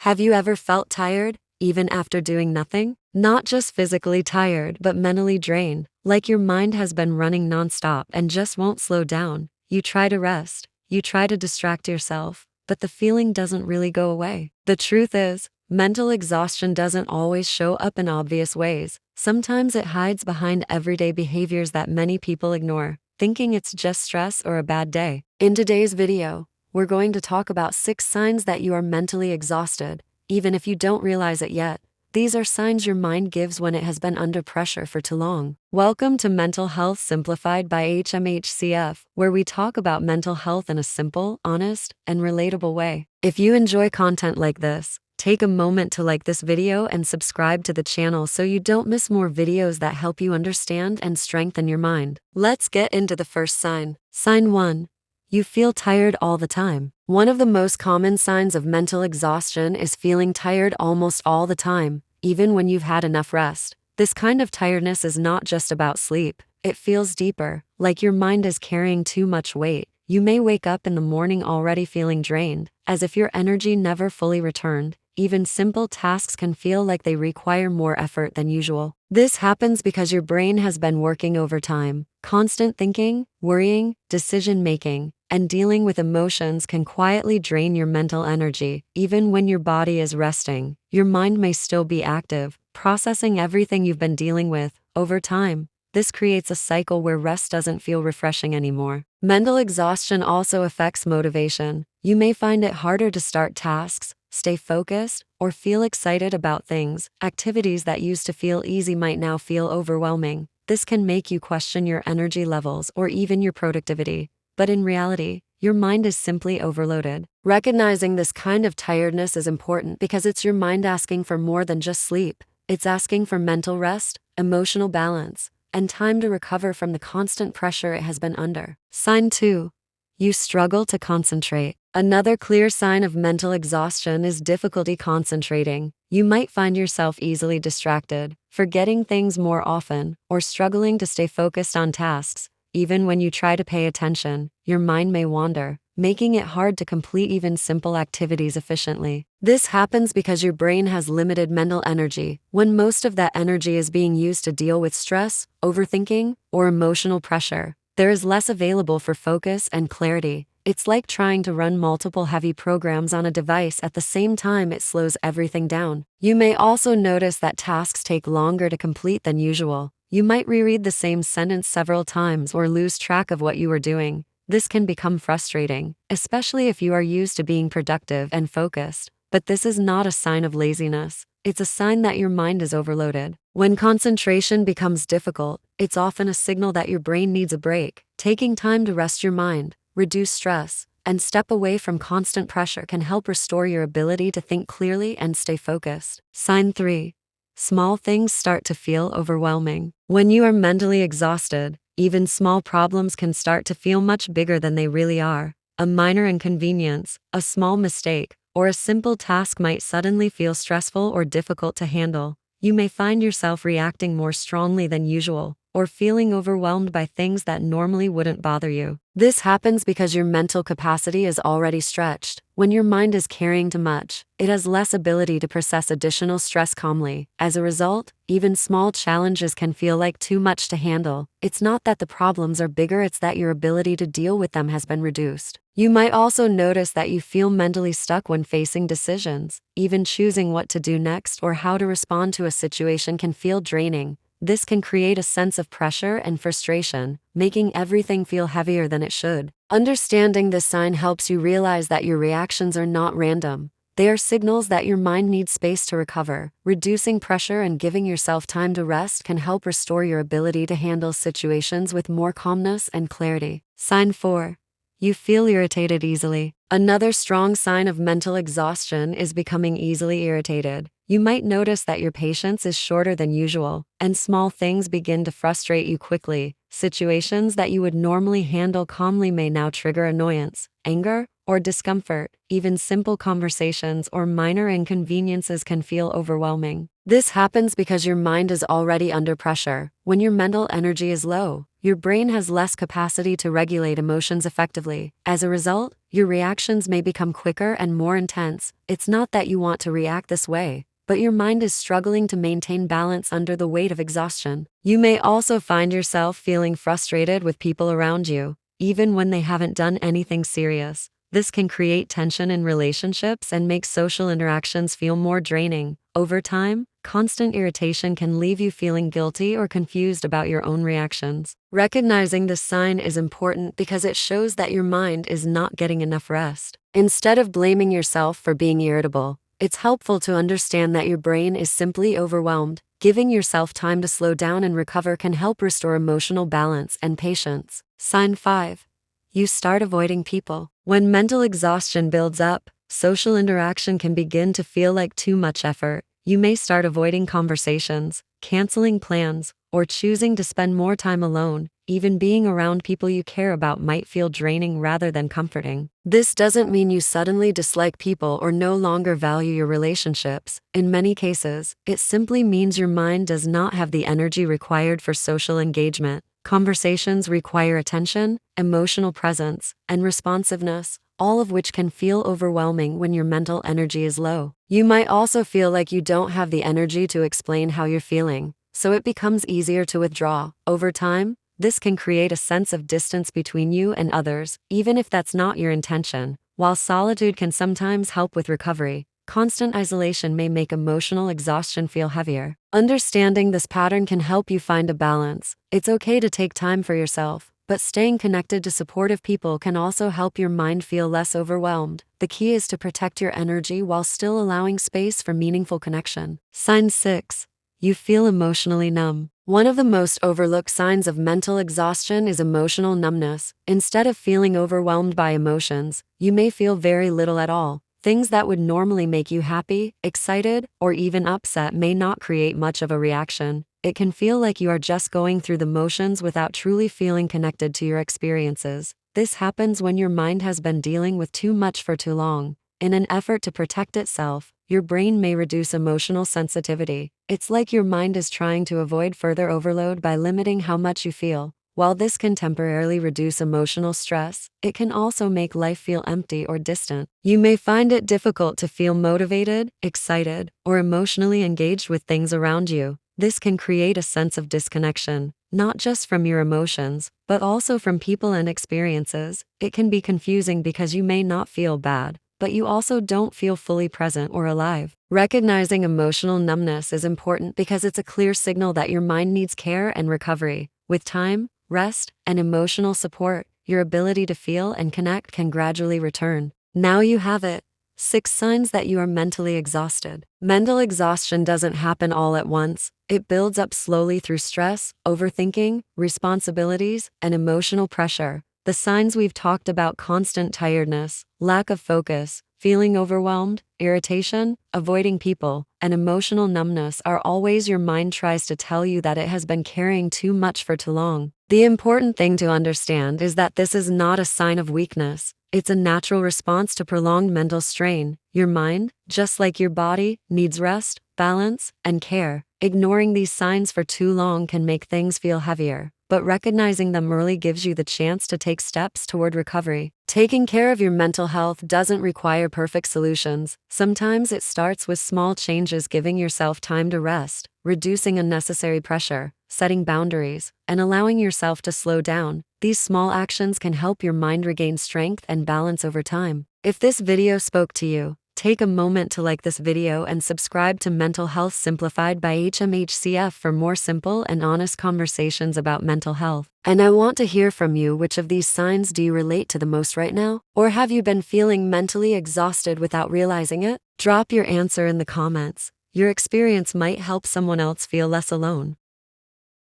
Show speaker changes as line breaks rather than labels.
Have you ever felt tired, even after doing nothing? Not just physically tired, but mentally drained, like your mind has been running nonstop and just won't slow down. You try to rest, you try to distract yourself, but the feeling doesn't really go away. The truth is, mental exhaustion doesn't always show up in obvious ways. Sometimes it hides behind everyday behaviors that many people ignore, thinking it's just stress or a bad day. In today's video, we're going to talk about 6 signs that you are mentally exhausted, even if you don't realize it yet. These are signs your mind gives when it has been under pressure for too long. Welcome to Mental Health Simplified by HMHCF, where we talk about mental health in a simple, honest, and relatable way. If you enjoy content like this, take a moment to like this video and subscribe to the channel so you don't miss more videos that help you understand and strengthen your mind. Let's get into the first sign. Sign 1. You feel tired all the time. One of the most common signs of mental exhaustion is feeling tired almost all the time, even when you've had enough rest. This kind of tiredness is not just about sleep. It feels deeper, like your mind is carrying too much weight. You may wake up in the morning already feeling drained, as if your energy never fully returned. Even simple tasks can feel like they require more effort than usual. This happens because your brain has been working overtime. Constant thinking, worrying, decision-making, and dealing with emotions can quietly drain your mental energy. Even when your body is resting, your mind may still be active, processing everything you've been dealing with. Over time, this creates a cycle where rest doesn't feel refreshing anymore. Mental exhaustion also affects motivation. You may find it harder to start tasks, stay focused, or feel excited about things. Activities that used to feel easy might now feel overwhelming. This can make you question your energy levels or even your productivity. But in reality, your mind is simply overloaded. Recognizing this kind of tiredness is important because it's your mind asking for more than just sleep. It's asking for mental rest, emotional balance, and time to recover from the constant pressure it has been under. Sign 2. You struggle to concentrate. Another clear sign of mental exhaustion is difficulty concentrating. You might find yourself easily distracted, forgetting things more often, or struggling to stay focused on tasks. Even when you try to pay attention, your mind may wander, making it hard to complete even simple activities efficiently. This happens because your brain has limited mental energy, when most of that energy is being used to deal with stress, overthinking, or emotional pressure. There is less available for focus and clarity. It's like trying to run multiple heavy programs on a device at the same time. It slows everything down. You may also notice that tasks take longer to complete than usual. You might reread the same sentence several times or lose track of what you were doing. This can become frustrating, especially if you are used to being productive and focused. But this is not a sign of laziness. It's a sign that your mind is overloaded. When concentration becomes difficult, it's often a signal that your brain needs a break. Taking time to rest your mind, reduce stress, and step away from constant pressure can help restore your ability to think clearly and stay focused. Sign 3. Small things start to feel overwhelming. When you are mentally exhausted, even small problems can start to feel much bigger than they really are. A minor inconvenience, a small mistake, or a simple task might suddenly feel stressful or difficult to handle. You may find yourself reacting more strongly than usual, or feeling overwhelmed by things that normally wouldn't bother you. This happens because your mental capacity is already stretched. When your mind is carrying too much, it has less ability to process additional stress calmly. As a result, even small challenges can feel like too much to handle. It's not that the problems are bigger, it's that your ability to deal with them has been reduced. You might also notice that you feel mentally stuck when facing decisions. Even choosing what to do next or how to respond to a situation can feel draining. This can create a sense of pressure and frustration, making everything feel heavier than it should. Understanding this sign helps you realize that your reactions are not random. They are signals that your mind needs space to recover. Reducing pressure and giving yourself time to rest can help restore your ability to handle situations with more calmness and clarity. Sign 4. You feel irritated easily. Another strong sign of mental exhaustion is becoming easily irritated. You might notice that your patience is shorter than usual, and small things begin to frustrate you quickly. Situations that you would normally handle calmly may now trigger annoyance, anger, or discomfort. Even simple conversations or minor inconveniences can feel overwhelming. This happens because your mind is already under pressure. When your mental energy is low, your brain has less capacity to regulate emotions effectively. As a result, your reactions may become quicker and more intense. It's not that you want to react this way, but your mind is struggling to maintain balance under the weight of exhaustion. You may also find yourself feeling frustrated with people around you, even when they haven't done anything serious. This can create tension in relationships and make social interactions feel more draining. Over time, constant irritation can leave you feeling guilty or confused about your own reactions. Recognizing this sign is important because it shows that your mind is not getting enough rest. Instead of blaming yourself for being irritable, it's helpful to understand that your brain is simply overwhelmed. Giving yourself time to slow down and recover can help restore emotional balance and patience. Sign 5. You start avoiding people. When mental exhaustion builds up, social interaction can begin to feel like too much effort. You may start avoiding conversations, canceling plans, or choosing to spend more time alone. Even being around people you care about might feel draining rather than comforting. This doesn't mean you suddenly dislike people or no longer value your relationships. In many cases, it simply means your mind does not have the energy required for social engagement. Conversations require attention, emotional presence, and responsiveness, all of which can feel overwhelming when your mental energy is low. You might also feel like you don't have the energy to explain how you're feeling, so it becomes easier to withdraw. Over time, this can create a sense of distance between you and others, even if that's not your intention. While solitude can sometimes help with recovery, constant isolation may make emotional exhaustion feel heavier. Understanding this pattern can help you find a balance. It's okay to take time for yourself, but staying connected to supportive people can also help your mind feel less overwhelmed. The key is to protect your energy while still allowing space for meaningful connection. Sign 6. You feel emotionally numb. One of the most overlooked signs of mental exhaustion is emotional numbness. Instead of feeling overwhelmed by emotions, you may feel very little at all. Things that would normally make you happy, excited, or even upset may not create much of a reaction. It can feel like you are just going through the motions without truly feeling connected to your experiences. This happens when your mind has been dealing with too much for too long. In an effort to protect itself, your brain may reduce emotional sensitivity. It's like your mind is trying to avoid further overload by limiting how much you feel. While this can temporarily reduce emotional stress, it can also make life feel empty or distant. You may find it difficult to feel motivated, excited, or emotionally engaged with things around you. This can create a sense of disconnection, not just from your emotions, but also from people and experiences. It can be confusing because you may not feel bad, but you also don't feel fully present or alive. Recognizing emotional numbness is important because it's a clear signal that your mind needs care and recovery. With time, rest, and emotional support, your ability to feel and connect can gradually return. Now you have it. 6 signs that you are mentally exhausted. Mental exhaustion doesn't happen all at once. It builds up slowly through stress, overthinking, responsibilities, and emotional pressure. The signs we've talked about: constant tiredness, lack of focus, feeling overwhelmed, irritation, avoiding people, and emotional numbness are all ways your mind tries to tell you that it has been carrying too much for too long. The important thing to understand is that this is not a sign of weakness. It's a natural response to prolonged mental strain. Your mind, just like your body, needs rest, balance, and care. Ignoring these signs for too long can make things feel heavier, but recognizing them early gives you the chance to take steps toward recovery. Taking care of your mental health doesn't require perfect solutions. Sometimes it starts with small changes: giving yourself time to rest, reducing unnecessary pressure, setting boundaries, and allowing yourself to slow down. These small actions can help your mind regain strength and balance over time. If this video spoke to you, take a moment to like this video and subscribe to Mental Health Simplified by HMHCF for more simple and honest conversations about mental health. And I want to hear from you. Which of these signs do you relate to the most right now? Or have you been feeling mentally exhausted without realizing it? Drop your answer in the comments. Your experience might help someone else feel less alone.